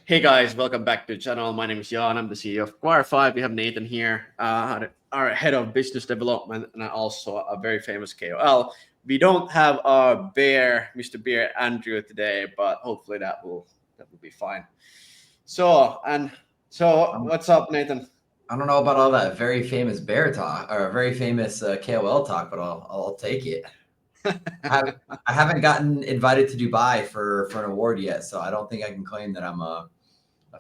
Hey guys, welcome back to the channel. My name is Jan. I'm the CEO of Acquire.Fi. We have Nathan here, our head of business development, and also a very famous KOL. We don't have our bear, Mr. Bear Andrew today, but hopefully that will be fine. So Um, what's up, Nathan? I don't know about all that very famous bear talk or very famous KOL talk, but I'll take it. I have I haven't gotten invited to Dubai for an award yet, so I don't think I can claim that I'm a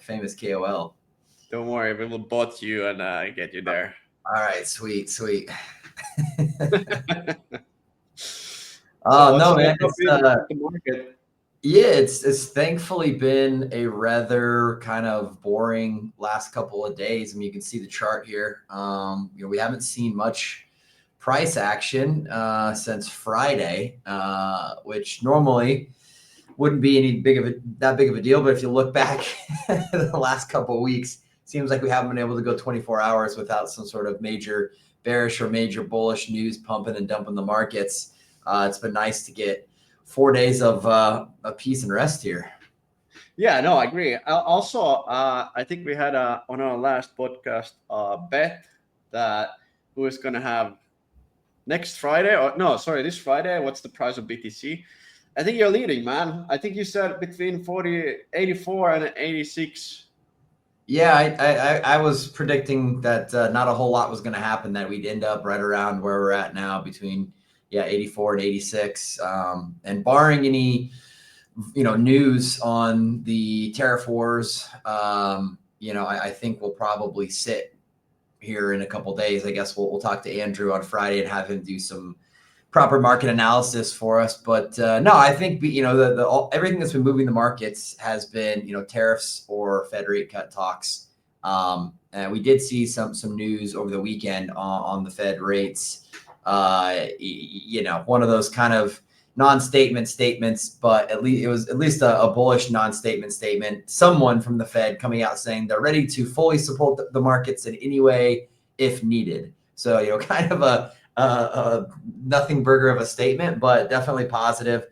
famous KOL. Don't worry, we will bot you and get you there. All right, sweet. So No, what's man, up it's with the market? yeah, it's thankfully been a rather kind of boring last couple of days. I mean, you can see the chart here. We haven't seen much price action since Friday, which normally wouldn't be any that big of a deal. But if you look back the last couple of weeks, seems like we haven't been able to go 24 hours without some sort of major bearish or major bullish news pumping and dumping the markets. It's been nice to get 4 days of peace and rest here. Yeah, no, I agree. Also, I think we had on our last podcast bet that who is going to have next Friday, or no, sorry, this Friday. What's the price of BTC? I think you're leading, man. I think you said between 84 and 86. Yeah, I was predicting that not a whole lot was going to happen. That we'd end up right around where we're at now, between 84 and 86, and barring any news on the tariff wars. I think we'll probably sit here in a couple days. I guess we'll talk to Andrew on Friday and have him do some proper market analysis for us. But no, I think everything that's been moving the markets has been tariffs or Fed rate cut talks. And we did see some news over the weekend on the Fed rates. One of those kind of non-statement statements, but at least it was at least a bullish non-statement statement. Someone from the Fed coming out saying they're ready to fully support the markets in any way if needed. So kind of a nothing burger of a statement, but definitely positive,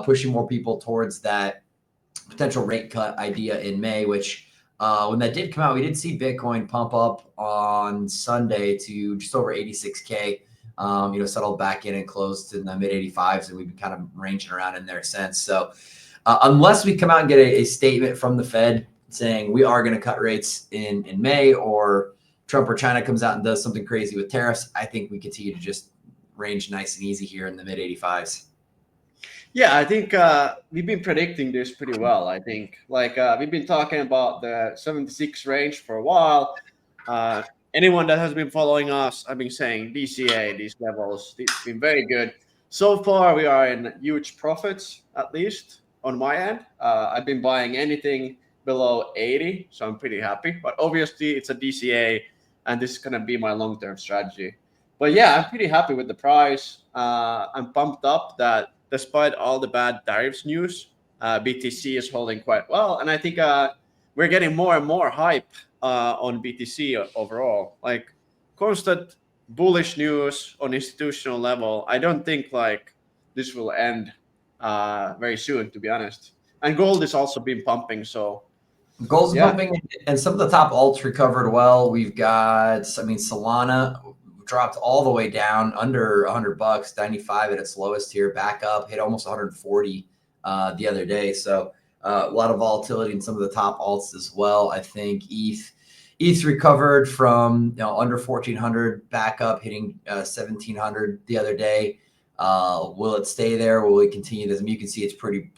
pushing more people towards that potential rate cut idea in May, which when that did come out, we did see Bitcoin pump up on Sunday to just over 86K. Settled back in and closed in the mid 85s, and we've been kind of ranging around in there since. So unless we come out and get a statement from the Fed saying we are going to cut rates in May, or Trump or China comes out and does something crazy with tariffs, I think we continue to just range nice and easy here in the mid 85s. Yeah, I think we've been predicting this pretty well. I think we've been talking about the 76 range for a while. Uh, Anyone that has been following us, I've been saying DCA, these levels, it's been very good. So far, we are in huge profits, at least on my end. I've been buying anything below 80, so I'm pretty happy. But obviously, it's a DCA, and this is going to be my long term strategy. But yeah, I'm pretty happy with the price. I'm pumped up that despite all the bad tariffs news, BTC is holding quite well, and I think we're getting more and more hype on BTC overall. Like constant bullish news on institutional level. I don't think this will end very soon, to be honest. And gold is also been pumping, so Gold's yeah. pumping, and some of the top alts recovered well. We've got, Solana dropped all the way down under $100, 95 at its lowest here, back up, hit almost 140 the other day. So a lot of volatility in some of the top alts as well. I think ETH recovered from under 1400 back up, hitting 1700 the other day. Will it stay there? Will it continue this? I mean, you can see it's pretty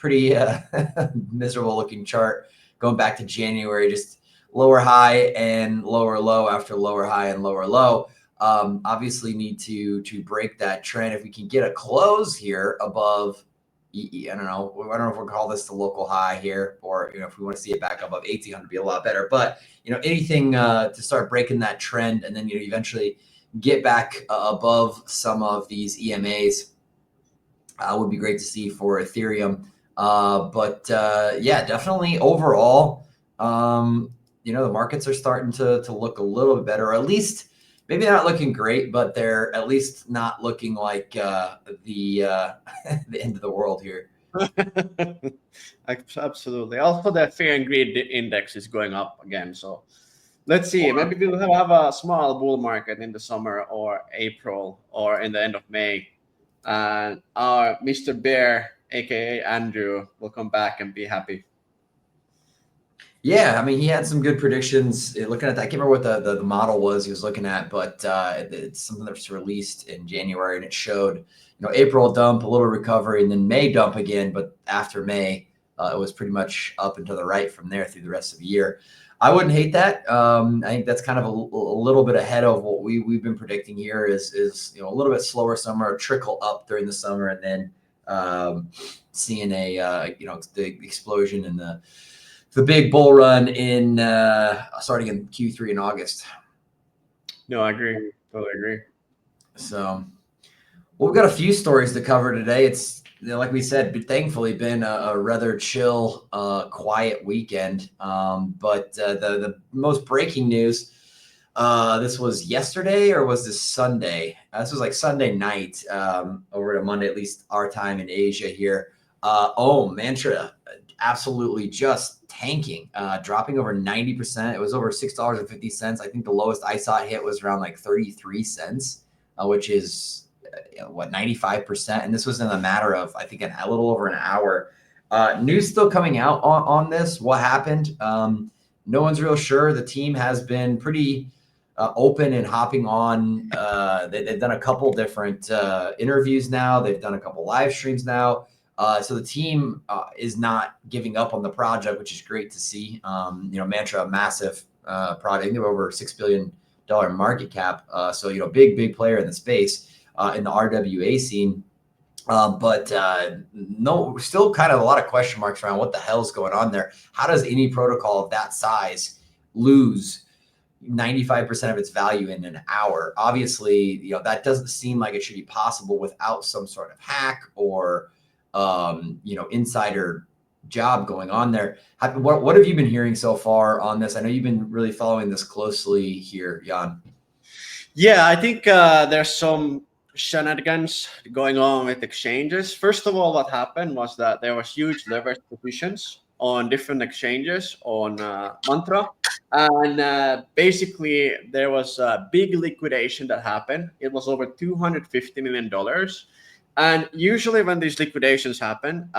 miserable looking chart going back to January, just lower high and lower low after lower high and lower low. Obviously need to break that trend. If we can get a close here above, I don't know if we'll call this the local high here, or if we want to see it back above 1800, be a lot better. But anything to start breaking that trend, and then eventually get back above some of these EMAs would be great to see for Ethereum. But yeah, definitely overall, the markets are starting to look a little bit better, or at least maybe not looking great, but they're at least not looking like the the end of the world here. Absolutely. Also, the fear and greed index is going up again. So let's see. Maybe we'll have a small bull market in the summer or April or in the end of May. And our Mr. Bear, aka Andrew, will come back and be happy. Yeah, I mean, he had some good predictions. Looking at that, I can't remember what the model was he was looking at, but it's something that was released in January, and it showed, April dump, a little recovery, and then May dump again. But after May, it was pretty much up and to the right from there through the rest of the year. I wouldn't hate that. I think that's kind of a little bit ahead of what we've been predicting here. Is a little bit slower summer, a trickle up during the summer, and then seeing the explosion in the big bull run in starting in Q3 in August. No, I agree. Totally agree. So, well, we've got a few stories to cover today. It's like we said, thankfully been a rather chill, quiet weekend. But the most breaking news. This was yesterday, or was this Sunday? This was like Sunday night, over to Monday, at least our time in Asia here. Mantra absolutely just tanking, dropping over 90%. It was over $6.50. I think the lowest I saw it hit was around like 33 cents, which is 95%. And this was in a matter of, I think, a little over an hour. News still coming out on this. What happened? No one's real sure. The team has been pretty open and hopping on. They've done a couple different interviews now. They've done a couple live streams now. So the team is not giving up on the project, which is great to see. Mantra, a massive product. They're over $6 billion market cap. So big player in the space in the RWA scene. But no, still kind of a lot of question marks around what the hell's going on there. How does any protocol of that size lose 95% of its value in an hour? Obviously, that doesn't seem like it should be possible without some sort of hack or insider job going on there. What have you been hearing so far on this? I know you've been really following this closely here, Jan. Yeah, I think there's some shenanigans going on with exchanges. First of all, what happened was that there was huge leverage positions on different exchanges on Mantra, and basically there was a big liquidation that happened. It was over $250 million, and usually when these liquidations happen,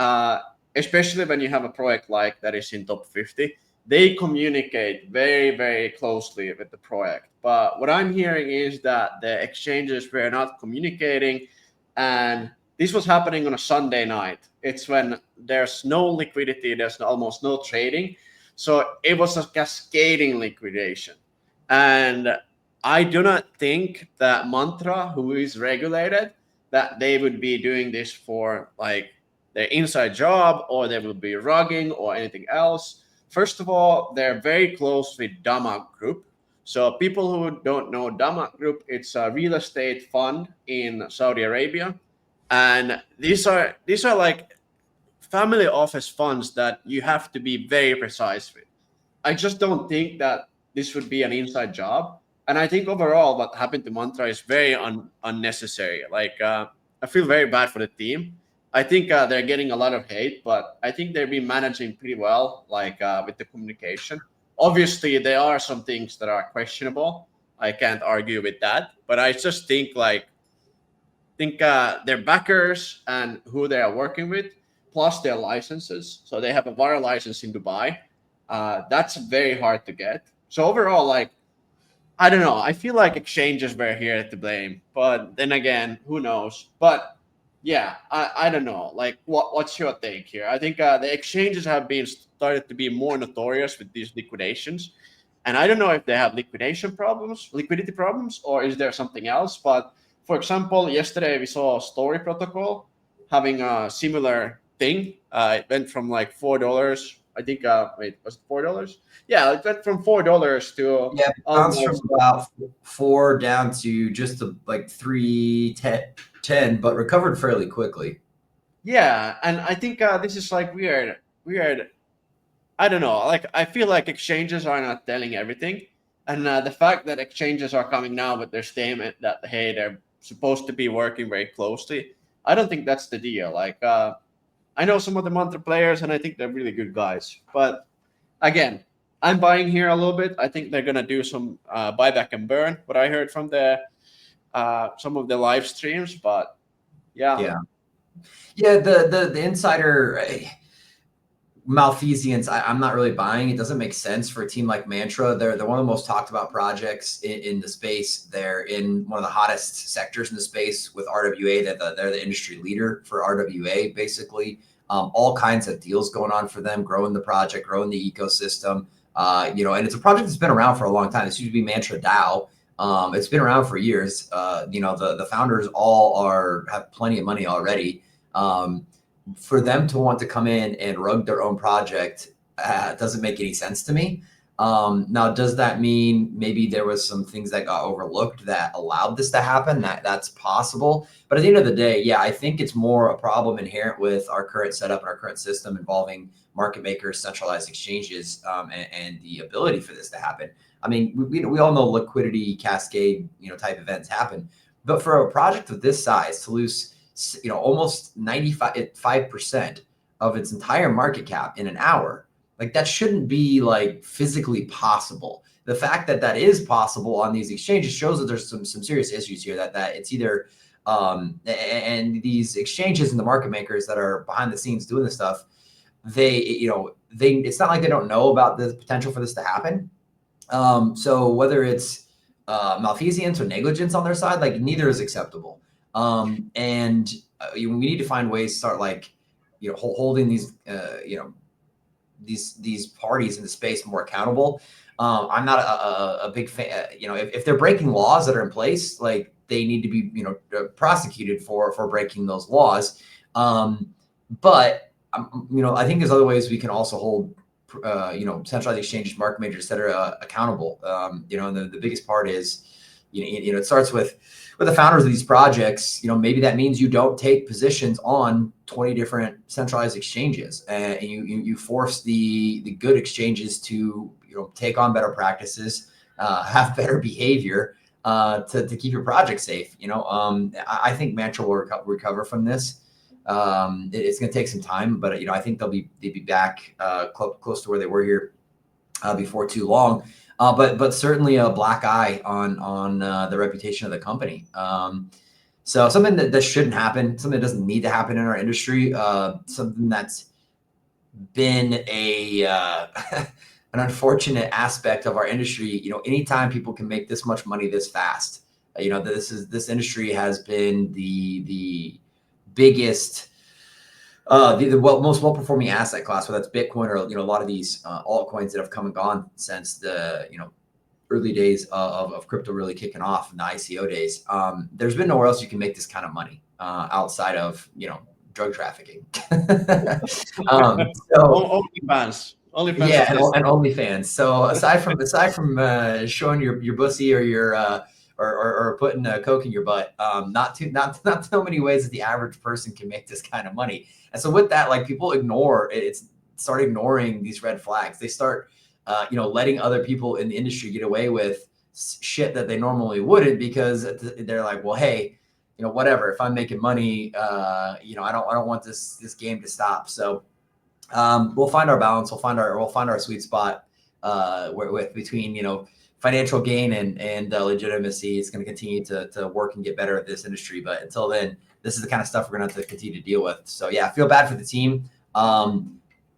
especially when you have a project like that is in top 50, they communicate very, very closely with the project. But what I'm hearing is that the exchanges were not communicating, and this was happening on a Sunday night. It's when there's no liquidity, there's almost no trading. So it was a cascading liquidation. And I do not think that Mantra, who is regulated, that they would be doing this for like their inside job, or they would be rugging or anything else. First of all, they're very close with Damak Group. So people who don't know Damak Group, it's a real estate fund in Saudi Arabia, and these are like family office funds that you have to be very precise with. I just don't think that this would be an inside job. And I think overall, what happened to Mantra is very unnecessary. Like, I feel very bad for the team. I think they're getting a lot of hate, but I think they've been managing pretty well, like with the communication. Obviously, there are some things that are questionable. I can't argue with that, but I just think their backers and who they are working with, plus their licenses. So they have a VAR license in Dubai. That's very hard to get. So overall, like, I don't know. I feel like exchanges were here to blame, but then again, who knows? But yeah, I don't know. Like, what's your take here? I think the exchanges have been started to be more notorious with these liquidations, and I don't know if they have liquidity problems, or is there something else? But for example, yesterday we saw Story Protocol having a similar thing. It went from like $4. I think. Wait, was it $4? Yeah, it went from $4 to Yeah, bounced from almost. about 4 down to just like 310, but recovered fairly quickly. Yeah, and I think this is like weird. I don't know. Like, I feel like exchanges are not telling everything, and the fact that exchanges are coming now with their statement that hey, they're supposed to be working very closely. I don't think that's the deal. Like, I know some of the Monster players, and I think they're really good guys. But again, I'm buying here a little bit. I think they're gonna do some buyback and burn. What I heard from the some of the live streams, but yeah, Yeah. Yeah, the insider malfeasance, I'm not really buying. It doesn't make sense for a team like Mantra. They're one of the most talked about projects in the space. They're in one of the hottest sectors in the space with RWA. They're the industry leader for RWA, basically. All kinds of deals going on for them, growing the project, growing the ecosystem. And it's a project that's been around for a long time. This used to be Mantra DAO. It's been around for years. The founders all have plenty of money already. For them to want to come in and rug their own project doesn't make any sense to me. Now, does that mean maybe there was some things that got overlooked that allowed this to happen? That's possible. But at the end of the day, yeah, I think it's more a problem inherent with our current setup and our current system involving market makers, centralized exchanges, and the ability for this to happen. I mean, we all know liquidity cascade, type events happen, but for a project of this size to lose almost 95% of its entire market cap in an hour, like that shouldn't be like physically possible. The fact that that is possible on these exchanges shows that there's some serious issues here, that it's either and these exchanges and the market makers that are behind the scenes doing this stuff, they it's not like they don't know about the potential for this to happen. So whether it's malfeasance or negligence on their side, like neither is acceptable. And we need to find ways to start holding these these parties in the space more accountable. I'm not a big fan. If they're breaking laws that are in place, like they need to be prosecuted for breaking those laws. But I think there's other ways we can also hold centralized exchanges, market makers, et cetera, accountable. And the biggest part is, it starts with the founders of these projects. Maybe that means you don't take positions on 20 different centralized exchanges, and you force the good exchanges to take on better practices, have better behavior, to keep your project safe. I think Mantra will recover from this. It's going to take some time, but I think they'll be back close to where they were here before too long. But certainly a black eye on the reputation of the company. So something that shouldn't happen, something that doesn't need to happen in our industry, something that's been an unfortunate aspect of our industry. Anytime people can make this much money this fast, this industry has been the biggest, the most well-performing asset class, whether that's Bitcoin or a lot of these altcoins that have come and gone since the early days of crypto really kicking off in the ICO days. There's been nowhere else you can make this kind of money outside of drug trafficking. OnlyFans. OnlyFans Yeah, is this. and OnlyFans. So aside from showing your pussy or your or putting coke in your butt, not so many ways that the average person can make this kind of money. And so with that, like, people start ignoring these red flags. They start letting other people in the industry get away with shit that they normally wouldn't, because they're like, well, hey, whatever. If I'm making money, I don't want this game to stop. So we'll find our balance. We'll find our sweet spot between financial gain and legitimacy. It's going to continue to work and get better at this industry. But until then, this is the kind of stuff we're going to have to continue to deal with. So yeah, I feel bad for the team.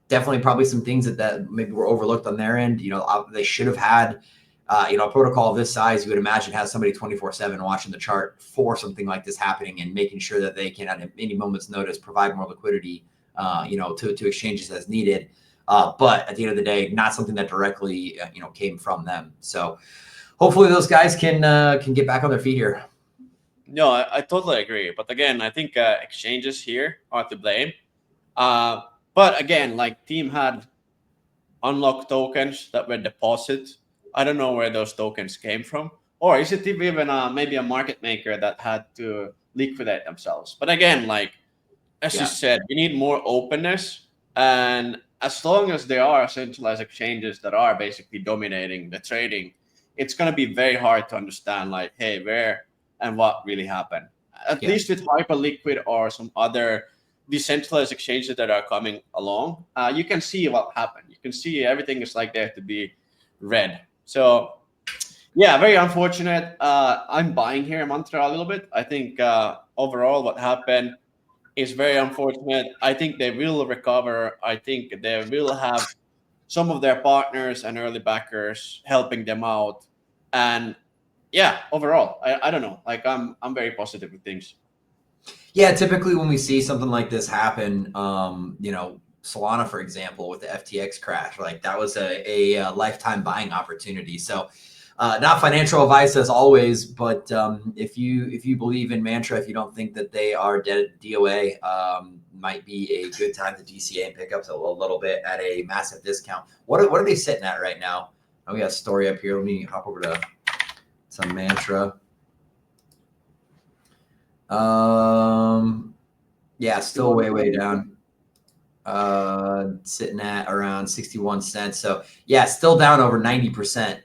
Definitely probably some things that maybe were overlooked on their end. They should have had a protocol of this size. You would imagine has somebody 24/7 watching the chart for something like this happening and making sure that they can, at any moment's notice, provide more liquidity to exchanges as needed. But at the end of the day, not something that directly came from them. So hopefully those guys can get back on their feet here. No, I totally agree. But again, I think exchanges here are to blame. But again, like, team had unlocked tokens that were deposited. I don't know where those tokens came from. Or is it even maybe a market maker that had to liquidate themselves? But again, like, as you said, we need more openness. And as long as there are centralized exchanges that are basically dominating the trading, it's going to be very hard to understand, like, hey, where and what really happened. At least with Hyperliquid or some other decentralized exchanges that are coming along, you can see what happened. You can see everything is like there to be red. So yeah, very unfortunate. I'm buying here in Mantra a little bit. I think overall what happened is very unfortunate. I think they will recover. I think they will have some of their partners and early backers helping them out. And yeah, overall, I don't know. Like I'm very positive with things. Yeah, typically when we see something like this happen, Solana, for example, with the FTX crash, like that was a lifetime buying opportunity. So, not financial advice as always, but if you believe in Mantra, if you don't think that they are dead DOA, might be a good time to DCA and pick up a little bit at a massive discount. What are they sitting at right now? Oh, we got a story up here. Let me hop over to some Mantra. Yeah, still way down. Sitting at around 61 cents. So yeah, still down over 90%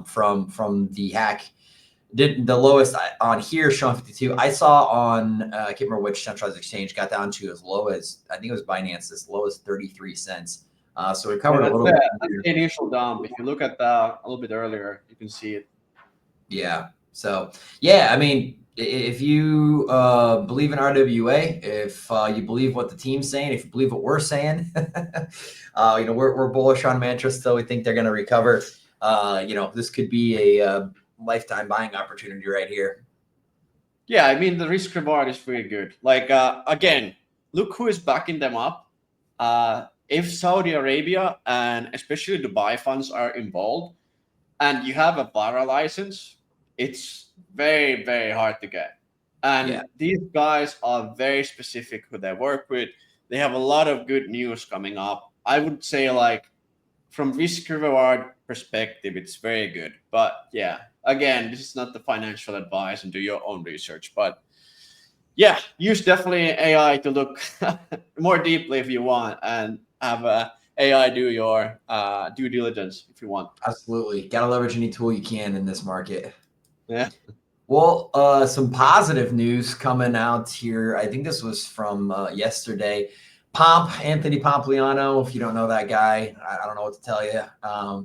from the hack. Did the lowest on here showing 52. I saw on I can't remember which centralized exchange got down to as low as, I think it was Binance, as low as 33 cents. So it covered a little bit. That's the initial dump. If you look at a little bit earlier, you can see it. Yeah. So yeah, I mean, if you believe in RWA, if you believe what the team's saying, if you believe what we're saying, we're bullish on Mantra still. We think they're going to recover. This could be a lifetime buying opportunity right here. Yeah, I mean the risk reward is pretty good. Like again, look who is backing them up. If Saudi Arabia and especially Dubai funds are involved, and you have a VARA license, it's very, very hard to get. Yeah. And these guys are very specific who they work with. They have a lot of good news coming up. I would say, like, from risk reward perspective, it's very good. But yeah, again, this is not the financial advice and do your own research. But yeah, use definitely AI to look more deeply if you want and have AI do your due diligence if you want. Absolutely. Got to leverage any tool you can in this market. Yeah. Well, some positive news coming out here. I think this was from yesterday. Anthony Pompliano, if you don't know that guy, I don't know what to tell you,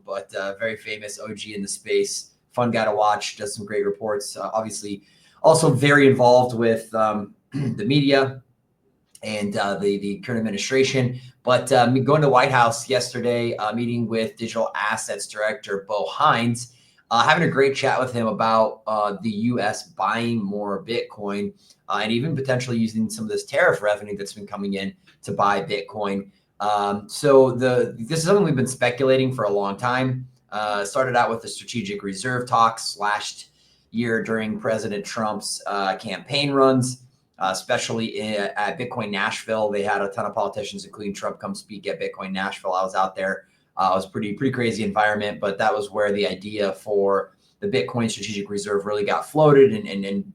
but very famous OG in the space, fun guy to watch, does some great reports. Obviously, also very involved with the media and the current administration. But going to White House yesterday, meeting with Digital Assets Director Bo Hines, having a great chat with him about the U.S. buying more Bitcoin and even potentially using some of this tariff revenue that's been coming in to buy Bitcoin. So this is something we've been speculating for a long time. Started out with the strategic reserve talks last year during President Trump's campaign runs. Especially at Bitcoin Nashville, they had a ton of politicians, including Trump, come speak at Bitcoin Nashville. I was out there. It was pretty crazy environment, but that was where the idea for the Bitcoin strategic reserve really got floated and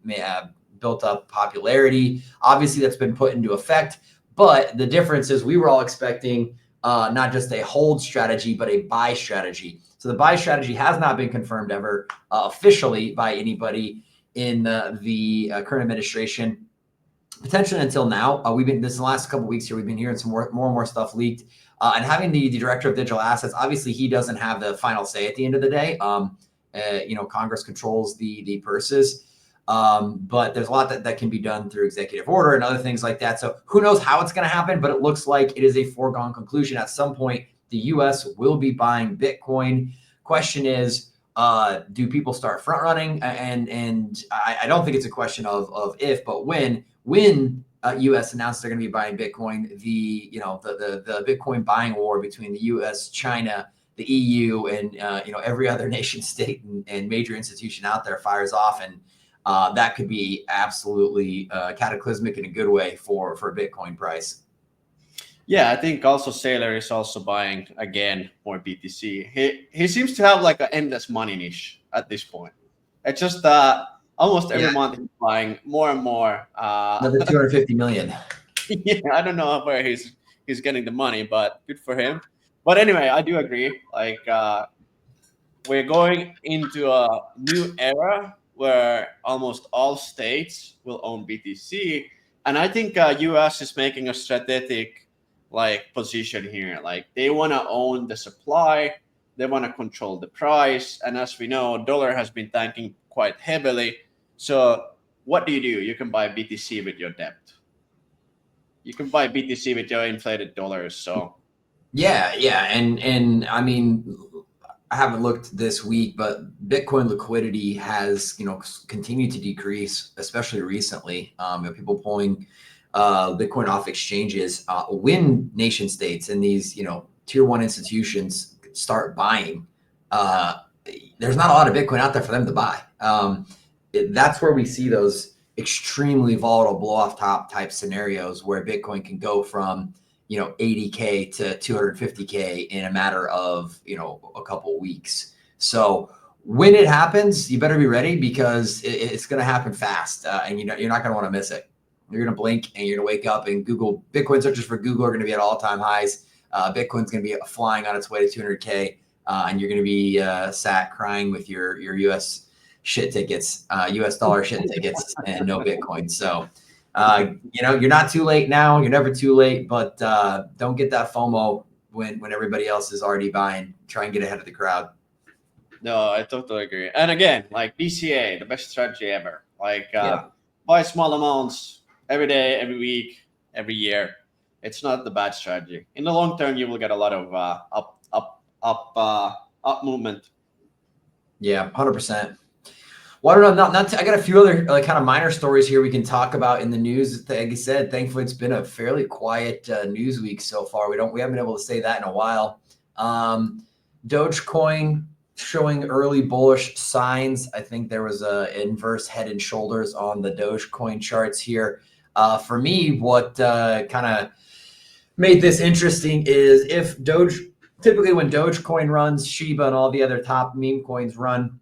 built up popularity. Obviously, that's been put into effect, but the difference is we were all expecting not just a hold strategy, but a buy strategy. So the buy strategy has not been confirmed ever officially by anybody in the current administration. Potentially until now. This the last couple of weeks here, we've been hearing some more and more stuff leaked. And having the director of digital assets, obviously he doesn't have the final say at the end of the day. Congress controls the purses. But there's a lot that can be done through executive order and other things like that. So who knows how it's going to happen, but it looks like it is a foregone conclusion. At some point, the U.S. will be buying Bitcoin. Question is, do people start front running? And I don't think it's a question of if, but when U.S. announced they're going to be buying Bitcoin, the Bitcoin buying war between the U.S., China, the EU, and every other nation state and major institution out there fires off, and that could be absolutely cataclysmic in a good way for Bitcoin price. Yeah, I think also Sailor is also buying again more BTC. He seems to have like an endless money niche at this point. It's just almost every month he's buying more and more. Another 250 million. Yeah, I don't know where he's getting the money, but good for him. But anyway, I do agree. Like we're going into a new era where almost all states will own BTC, And I think US is making a strategic like position here. Like they want to own the supply, they want to control the price, and as we know, dollar has been tanking quite heavily. So what do? You can buy BTC with your debt. You can buy BTC with your inflated dollars. So Yeah, and I mean, I haven't looked this week, but Bitcoin liquidity has continued to decrease, especially recently. People pulling Bitcoin off exchanges. When nation states and these tier one institutions start buying, uh, there's not a lot of Bitcoin out there for them to buy. That's where we see those extremely volatile blow off top type scenarios where Bitcoin can go from 80K to 250K in a matter of a couple weeks. So when it happens, you better be ready because it's going to happen fast, and you're not going to want to miss it. You're going to blink and you're going to wake up and Google Bitcoin searches for Google are going to be at all-time highs. Bitcoin's going to be flying on its way to 200K, and you're going to be sat crying with your US shit tickets, US dollar shit tickets, and no Bitcoin. So you're not too late now. You're never too late, but don't get that FOMO when everybody else is already buying. Try and get ahead of the crowd. no, I totally agree. And again, like DCA, the best strategy ever. Like Yeah. buy small amounts every day, every week, every year. It's not the bad strategy. In the long term, you will get a lot of up movement. Yeah, 100%. Well, I don't know. I got a few other kind of minor stories here we can talk about in the news. Like I said, thankfully it's been a fairly quiet news week so far. We haven't been able to say that in a while. Dogecoin showing early bullish signs. I think there was a inverse head and shoulders on the Dogecoin charts here. For me, what kind of made this interesting is typically when Dogecoin runs, Shiba and all the other top meme coins run.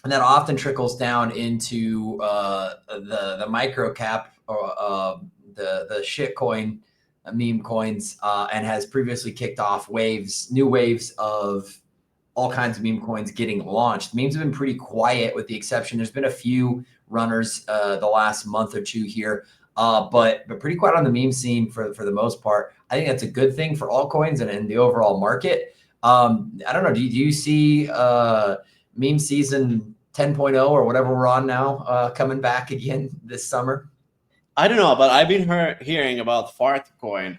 And that often trickles down into the micro cap or the shitcoin meme coins, and has previously kicked off new waves of all kinds of meme coins getting launched. Memes have been pretty quiet, with the exception. There's been a few runners the last month or two here, but pretty quiet on the meme scene for the most part. I think that's a good thing for altcoins and in the overall market. I don't know. Do you see meme season 10.0 or whatever we're on now coming back again this summer? I don't know, but I've been hearing about fart coin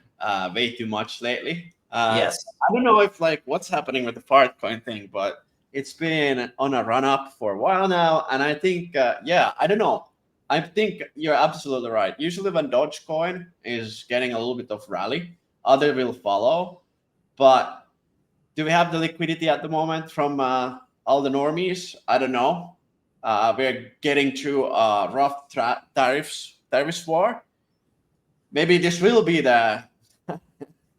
way too much lately. Yes. I don't know if like what's happening with the fart coin thing, but it's been on a run up for a while now, and I think I don't know. I think you're absolutely right. Usually when Dogecoin is getting a little bit of rally, other will follow. But do we have the liquidity at the moment from all the normies? I don't know. We're getting through rough tariffs war. Maybe this will be the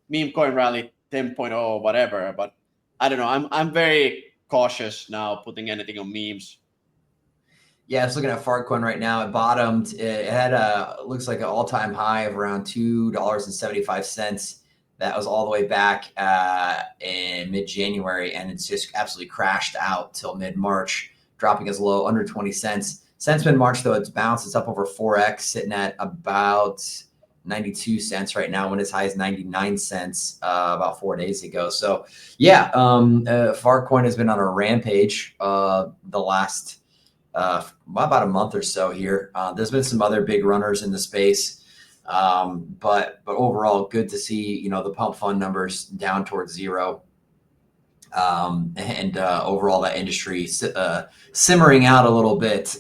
meme coin rally 10.0 or whatever, but I don't know. I'm very cautious now putting anything on memes. Yeah, it's looking at Fartcoin right now. It bottomed. It had looks like an all-time high of around $2.75. That was all the way back in mid-January, and it's just absolutely crashed out till mid-March, dropping as low under 20 cents. Since mid-March, though, it's bounced. It's up over 4x, sitting at about 92 cents right now, when as high as 99 cents about 4 days ago. So, yeah, Fartcoin has been on a rampage the last about a month or so here. There's been some other big runners in the space, but overall, good to see the pump fund numbers down towards zero, and overall that industry simmering out a little bit.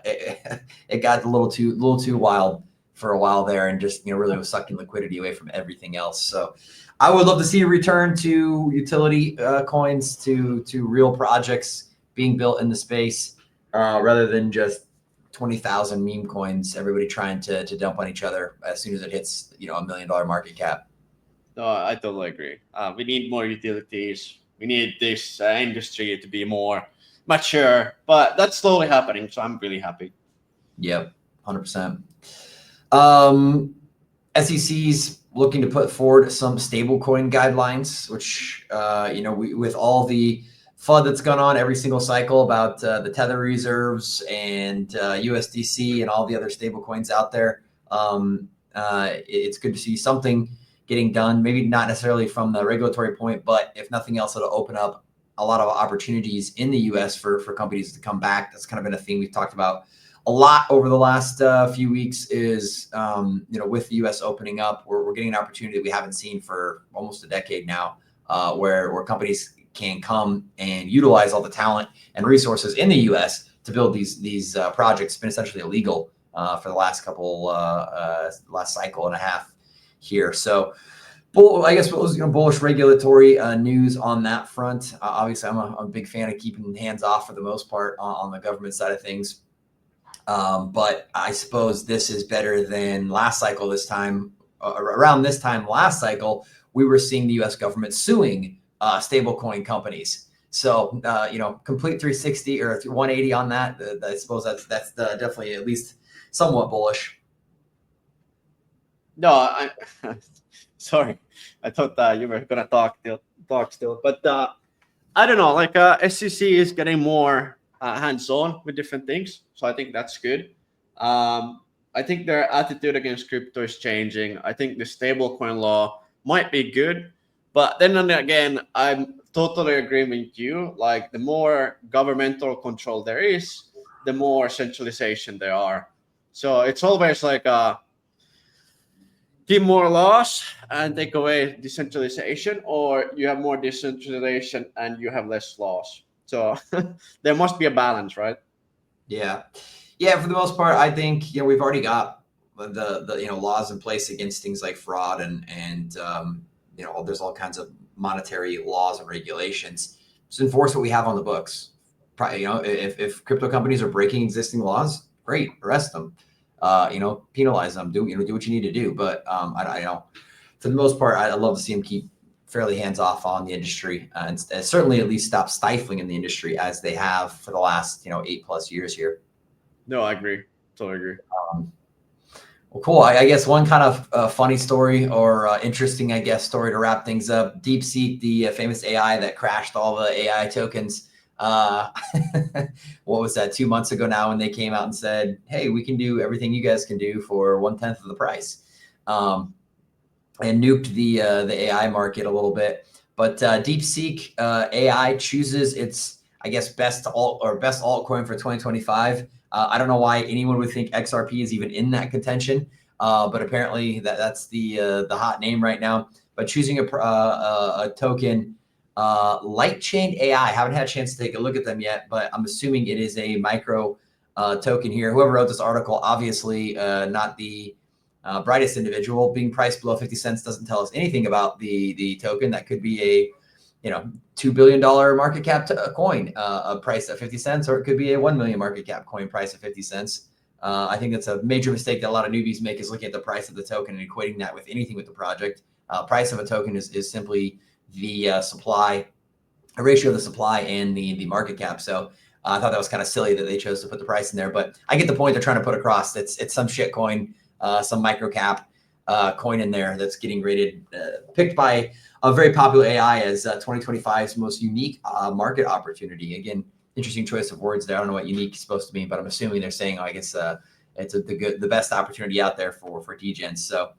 It got a little too wild for a while there, and just really was sucking liquidity away from everything else. So I would love to see a return to utility coins, to real projects being built in the space. Rather than just 20,000 meme coins, everybody trying to dump on each other as soon as it hits $1 million market cap. No, I totally agree. We need more utilities. We need this industry to be more mature, but that's slowly happening. So I'm really happy. Yep, 100%. SEC's looking to put forward some stablecoin guidelines, which with all the FUD that's gone on every single cycle about the Tether reserves and USDC and all the other stable coins out there. It's good to see something getting done, maybe not necessarily from the regulatory point, but if nothing else, it'll open up a lot of opportunities in the US for companies to come back. That's kind of been a thing we've talked about a lot over the last few weeks is, with the US opening up, we're getting an opportunity that we haven't seen for almost a decade now, where companies can come and utilize all the talent and resources in the US to build these projects. It's been essentially illegal for the last last cycle and a half here. So I guess what was bullish regulatory news on that front. Obviously, I'm a big fan of keeping hands off for the most part on the government side of things. But I suppose this is better than last cycle. This time, around this time last cycle, we were seeing the U.S. government suing stablecoin companies. So, complete 360 or 180 on that. I suppose that's definitely at least somewhat bullish. No, sorry. I thought you were gonna talk still, but I don't know. Like SEC is getting more hands-on with different things, so I think that's good. I think their attitude against crypto is changing. I think the stablecoin law might be good, but then again, I'm totally agreeing with you. Like the more governmental control there is, the more centralization there are. So it's always like keep more laws and take away decentralization, or you have more decentralization and you have less laws. So there must be a balance, right? Yeah. For the most part, I think we've already got the laws in place against things like fraud and there's all kinds of monetary laws and regulations. Just enforce what we have on the books. If crypto companies are breaking existing laws, great, arrest them. Penalize them. Do what you need to do. But I know for the most part, I love to see them keep fairly hands off on the industry and certainly at least stop stifling in the industry as they have for the last 8+ years here. No, I agree. Totally agree. Well, cool. I guess one kind of funny story or interesting, I guess, story to wrap things up. DeepSeek, the famous AI that crashed all the AI tokens. What was that, 2 months ago now, when they came out and said, hey, we can do everything you guys can do for 1/10 of the price, and nuked the AI market a little bit. But DeepSeek AI chooses its, I guess, best altcoin for 2025. I don't know why anyone would think XRP is even in that contention, but apparently that's the hot name right now. But choosing a token, Lightchain AI. I haven't had a chance to take a look at them yet, but I'm assuming it is a micro token here. Whoever wrote this article, obviously not the brightest individual. Being priced below 50 cents doesn't tell us anything about the token. That could be a $2 billion market cap coin, a price at 50 cents, or it could be a 1 million market cap coin price at 50 cents. I think that's a major mistake that a lot of newbies make, is looking at the price of the token and equating that with anything with the project. Price of a token is simply the supply, a ratio of the supply and the market cap. So I thought that was kind of silly that they chose to put the price in there, but I get the point they're trying to put across. It's some shit coin, some micro cap coin in there that's getting rated, picked by a very popular AI as 2025's most unique market opportunity. Again, interesting choice of words there. I don't know what unique is supposed to mean, but I'm assuming they're saying, I guess it's the best opportunity out there for degens. So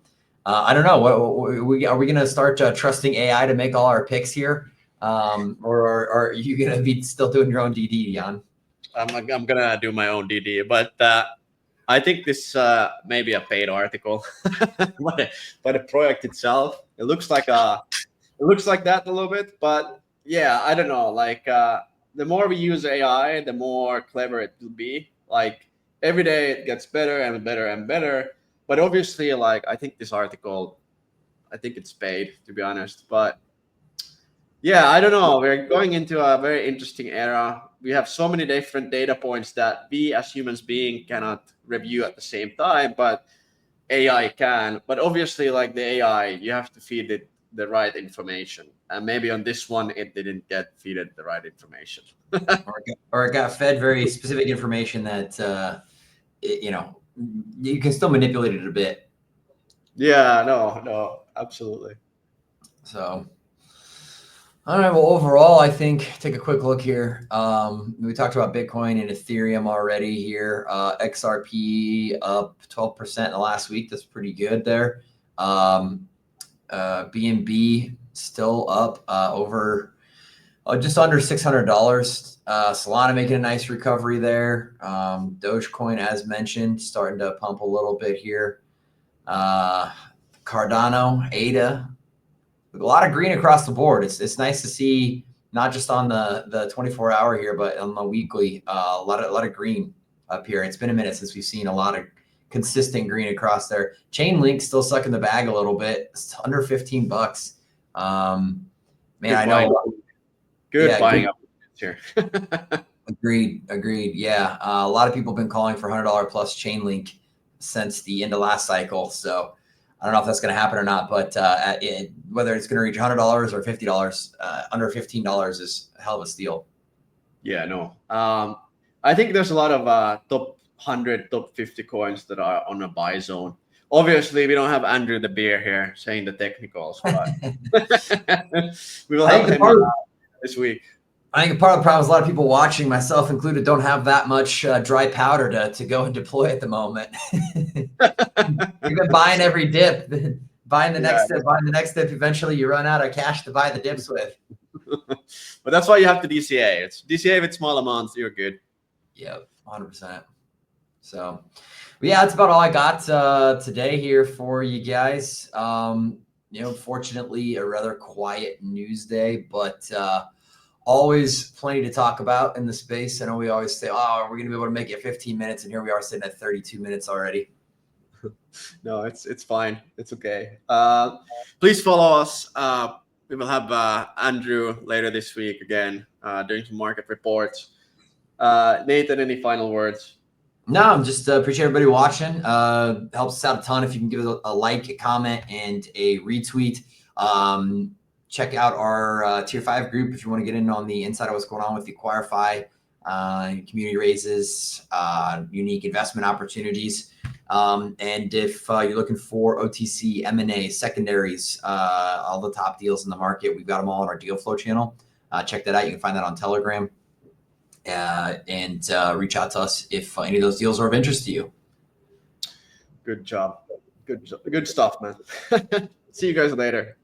I don't know. Are we going to start trusting AI to make all our picks here, or are you going to be still doing your own DD, Jan? I'm gonna do my own DD, but I think this may be a paid article by the project itself. It looks like that a little bit, but yeah, I don't know. Like the more we use AI, the more clever it will be. Like every day it gets better and better and better. But obviously, like I think this article, I think it's paid, to be honest. But yeah, I don't know. We're going into a very interesting era. We have so many different data points that we as humans being cannot review at the same time, but AI can. But obviously, like the AI, you have to feed it the right information. And maybe on this one, it didn't get feeded the right information. or it got fed very specific information that you can still manipulate it a bit. Yeah, no, absolutely. So, All right. Well, overall, I think take a quick look here. We talked about Bitcoin and Ethereum already here. XRP up 12% in the last week. That's pretty good there. BNB still up over just under $600. Solana making a nice recovery there. Dogecoin, as mentioned, starting to pump a little bit here. Cardano, ADA, a lot of green across the board. It's nice to see, not just on the 24-hour here, but on the weekly, a lot of green up here. It's been a minute since we've seen a lot of consistent green across there. Chainlink still sucking the bag a little bit. It's under $15. Man, Good I buying. know. Good Yeah, buying up here. Agreed. Yeah, a lot of people have been calling for $100 plus Chainlink since the end of last cycle. So I don't know if that's going to happen or not, but whether it's going to reach $100 or $50, under $15 is a hell of a steal. Yeah, no. I think there's a lot of top 100, top 50 coins that are on a buy zone. Obviously, we don't have Andrew the Beer here saying the technicals, but we will have him this week. I think part of the problem is a lot of people watching, myself included, don't have that much dry powder to go and deploy at the moment. You've been buying every dip, buying the next dip. Eventually, you run out of cash to buy the dips with. But that's why you have to DCA. It's DCA with small amounts. You're good. Yeah, 100%. So, yeah, that's about all I got today here for you guys. Fortunately, a rather quiet news day, but always plenty to talk about in the space. I know we always say, "Oh, we're going to be able to make it 15 minutes," and here we are sitting at 32 minutes already. No, it's fine. It's okay. Please follow us. We will have Andrew later this week again doing some market reports. Nathan, any final words? No, just appreciate everybody watching. Helps us out a ton if you can give us a like, a comment, and a retweet. Check out our Tier 5 group if you want to get in on the inside of what's going on with the Acquire.Fi, community raises, unique investment opportunities. And if you're looking for OTC, M&A, secondaries, all the top deals in the market, we've got them all on our deal flow channel. Check that out. You can find that on Telegram. And reach out to us if any of those deals are of interest to you. Good job. Good stuff, man. See you guys later.